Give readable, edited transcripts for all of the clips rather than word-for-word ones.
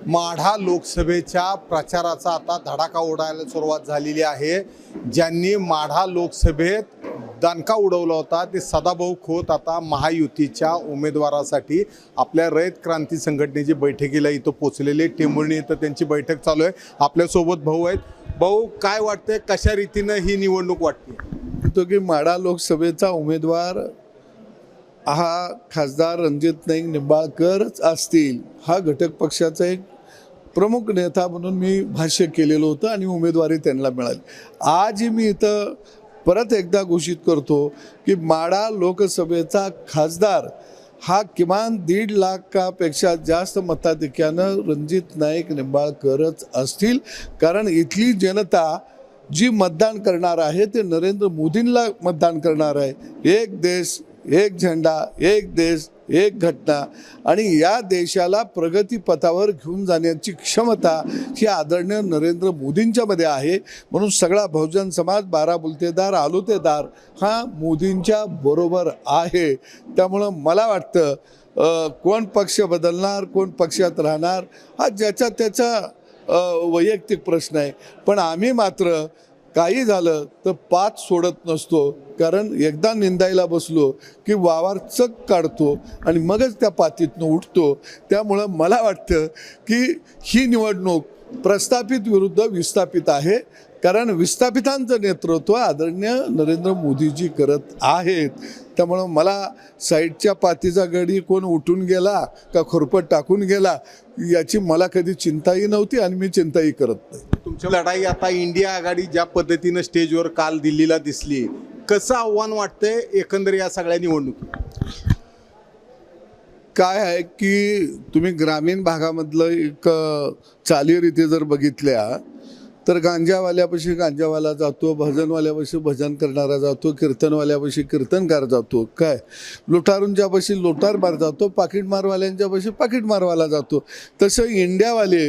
माढा लोकसभेच्या प्रचाराचा आता धडाका उडायला सुरुवात झालेली आहे। ज्यांनी माढा लोकसभेत दणका उडवला होता ते सदाभाऊ खोत आता महायुतीच्या उमेदवारासाठी आपल्या रयत क्रांती संघटनेची बैठकीला इथं पोहोचलेले। टेंभुर्णी इथं त्यांची बैठक चालू आहे। आपल्यासोबत भाऊ आहेत। भाऊ, काय वाटतंय, कशा रीतीनं ही निवडणूक वाटते? तो की माढा लोकसभेचा उमेदवार हा खासदार रणजित नाईक निंबाळकरच असतील हा घटक पक्षाचा एक प्रमुख नेता म्हणून मी भाष्य केलेलं होतं आणि उमेदवारी त्यांना मिळाली। आज मी इथं परत एकदा घोषित करतो की माढा लोकसभेचा खासदार हा किमान 1.5 लाखापेक्षा जास्त मताधिक्यानं रणजित नाईक निंबाळकरच असतील। कारण इथली जनता जी मतदान करणार आहे ते नरेंद्र मोदींना मतदान करणार आहे। एक देश एक झेंडा, एक देश एक घटना, आणि या देशाला प्रगतीपथावर घेऊन जाण्याची क्षमता ही आदरणीय नरेंद्र मोदींच्यामध्ये आहे। म्हणून सगळा बहुजन समाज बाराबुलतेदार आलुतेदार हा मोदींच्या बरोबर आहे। त्यामुळं मला वाटतं कोण पक्ष बदलणार कोण पक्षात राहणार हा ज्याचा त्याचा वैयक्तिक प्रश्न आहे, पण आम्ही मात्र काही झालं तर पाच सोडत नसतो। कारण एकदा निंदायला बसलो की वावर चक काढतो आणि मगच त्या पातीतनं उठतो। त्यामुळं मला वाटतं की ही निवडणूक प्रस्थापित विरुद्ध विस्थापित आहे। कारण विस्थापितांचं नेतृत्व आदरणीय नरेंद्र मोदीजी करत आहेत। त्यामुळं मला साईडच्या पातीचा गडी कोण उठून गेला का खुरपट टाकून गेला याची मला कधी चिंताही नव्हती आणि मी चिंताही करत नाही। तुमची लढाई आता इंडिया आघाडी ज्या पद्धतीनं स्टेजवर काल दिल्लीला दिसली, कसं आव्हान वाटतंय एकंदर या सगळ्या निवडणुकीत? काय आहे की तुम्ही ग्रामीण भागामधलं एक चालीरीती जर बघितल्या तर गांजावाल्यापाशी गांजावाला जातो, भजनवाल्यापाशी भजन करणारा जातो, कीर्तनवाल्यापाशी कीर्तनकार जातो, काय लुटारूंच्यापाशी लुटारमार जातो, पाकिटमारवाल्यांच्यापाशी पाकिटमारवाला जातो। तसं इंडियावाले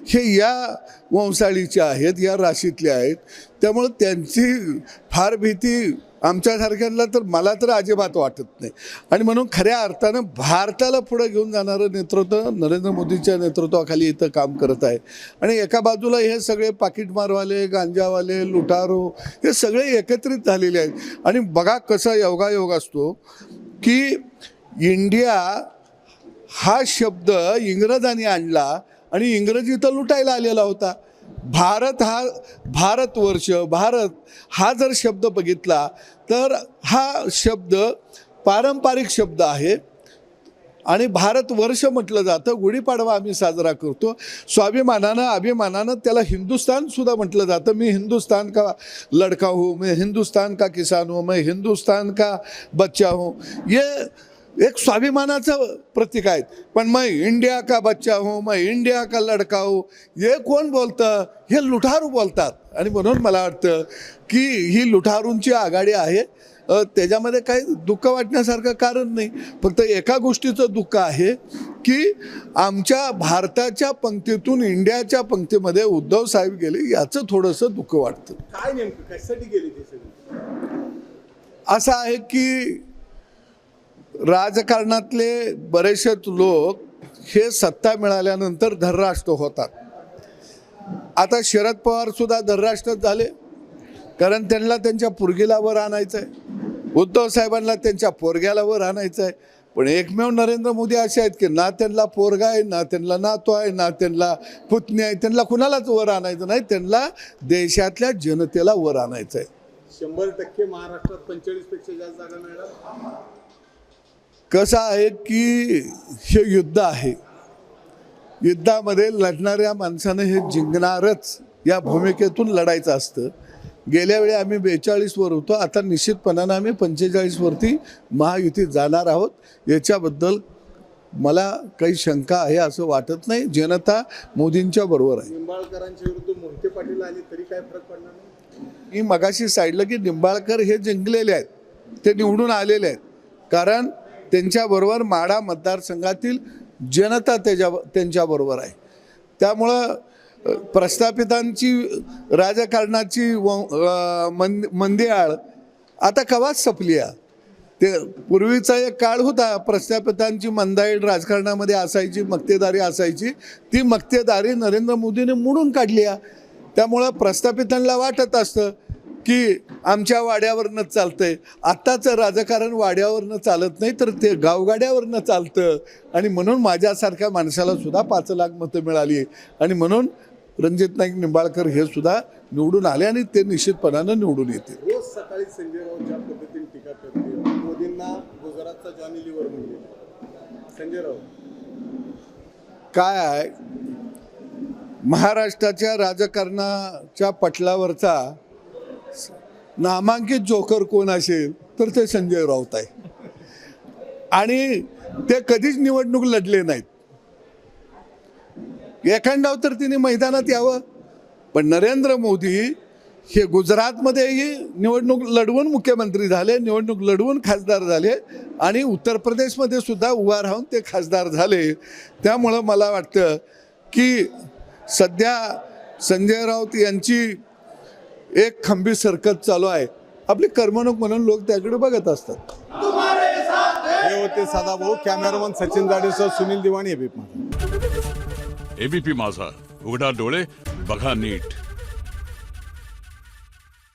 हे या वंशाळीचे आहेत, या राशीतले आहेत। त्यामुळं त्यांची फार भीती आमच्यासारख्यांना तर मला तर अजिबात वाटत नाही। आणि म्हणून खऱ्या अर्थानं भारताला पुढे घेऊन जाणारं नेतृत्व नरेंद्र मोदींच्या नेतृत्वाखाली इथं काम करत आहे। आणि एका बाजूला हे सगळे पाकिटमारवाले, गांजावाले, लुटारो हे सगळे एकत्रित झालेले आहेत। आणि बघा कसा योगायोग असतो की इंडिया हा शब्द इंग्रजांनी आणला आणि इंग्रजीत लुटायला आलेला होता। भारत हा भारतवर्ष, भारत हा जर शब्द बघितला तर हा शब्द पारंपरिक शब्द आहे आणि भारतवर्ष म्हटलं जातं। गुढीपाडवा आम्ही साजरा करतो स्वाभिमानानं अभिमानानं, त्याला हिंदुस्तान सुद्धा म्हटलं जातं। मी हिंदुस्तान का लड़का हूँ, मैं हिंदुस्तान का किसान हूँ, मैं हिंदुस्तान का बच्चा हूँ, ये एक स्वाभिमानाचं प्रतीक आहे। पण मैं इंडिया का बच्चा हूँ, मैं इंडिया का लड़का हूँ, हे कोण बोलतं? हे लुटारू बोलतात। आणि म्हणून मला वाटतं की ही लुटारूंची आघाडी आहे। त्याच्यामध्ये काही दुःख वाटण्यासारखं कारण नाही। फक्त एका गोष्टीचं दुःख आहे की आमच्या भारताच्या पंक्तीतून इंडियाच्या पंक्तीमध्ये उद्धव साहेब गेले, याचं थोडंसं दुःख वाटतं। काय नेमकं कशासाठी गेले ते सगळे? असं आहे की राजकारणातले बरेचसे लोक हे सत्ता मिळाल्यानंतर धर्राष्ट्र होतात। आता शरद पवार सुद्धा धर्राष्ट्रच झाले, कारण त्यांना त्यांच्या पोरगीला वर आणायचं आहे, उद्धव साहेबांना त्यांच्या पोरग्याला वर आणायचं आहे। पण एकमेव नरेंद्र मोदी असे आहेत की ना त्यांना पोरगा आहे, ना त्यांना नातू आहे, ना त्यांना पुतणी आहे, त्यांना कुणालाच वर आणायचं नाही, त्यांना देशातल्या जनतेला वर आणायचं आहे। 100% महाराष्ट्रात 45 पेक्षा जास्त जागा मिळणार। कसं आहे की हे युद्ध आहे, युद्धामध्ये लढणाऱ्या माणसानं हे जिंकणारच या भूमिकेतून लढायचं असतं। गेल्या वेळी आम्ही 42 वर होतो, आता निश्चितपणानं आम्ही 45 वरती महायुतीत जाणार आहोत। याच्याबद्दल मला काही शंका आहे असं वाटत नाही। जनता मोदींच्या बरोबर आहे। निंबाळकरांच्या विरुद्ध मोहिते पाटील आले तरी काय फरक पडणार नाही? मी मगाशी साईडला की निंबाळकर हे जिंकलेले आहेत, ते निवडून आलेले आहेत। कारण त्यांच्याबरोबर माढा मतदारसंघातील जनता त्यांच्याबरोबर आहे। त्यामुळं प्रस्थापितांची राजकारणाची मंदिआळ आता कवाच संपली आहे। ते पूर्वीचा एक काळ होता, प्रस्थापितांची मंदाई राजकारणामध्ये असायची, मक्तेदारी असायची. ती मक्तेदारी नरेंद्र मोदीने मोडून काढली आहे. त्यामुळं प्रस्थापितांना वाटत असतं की आमच्या वाड्यावरनं चालतंय. आत्ताचं राजकारण वाड्यावरनं चालत नाही, तर ते गावगाड्यावरनं चालतं. आणि म्हणून माझ्यासारख्या माणसाला सुद्धा 5 लाख मतं मिळाली. आणि म्हणून रणजित नाईक निंबाळकर हे सुद्धा निवडून आले आणि ते निश्चितपणानं निवडून येतील. रोज सकाळी संजय राऊत ज्या पद्धतीने टीका करते, मोदींना गुजरातचा जॉनी लिव्हर म्हणजे संजय राऊत काय आहे, महाराष्ट्राच्या राजकारणाच्या पटलावरचा नामांकित जोकर कोण असेल तर ते संजय राऊत आहे. आणि ते कधीच निवडणूक लढले नाहीत. एखाद्यावर तर तिने मैदानात यावं. पण नरेंद्र मोदी हे गुजरातमध्येही निवडणूक लढवून मुख्यमंत्री झाले, निवडणूक लढवून खासदार झाले आणि उत्तर प्रदेशमध्ये सुद्धा उभा राहून ते खासदार झाले. त्यामुळं मला वाटतं की सध्या संजय राऊत यांची एक खंबीर सरकत चालू आहे. आपली करमणूक म्हणून लोक त्याकडे बघत असतात. हे होते सदाभाऊ. कॅमेरामन सचिन जाडेसह सुनील दिवाणी, एबीपी माझा. एबीपी माझा, उघडा डोळे बघा नीट.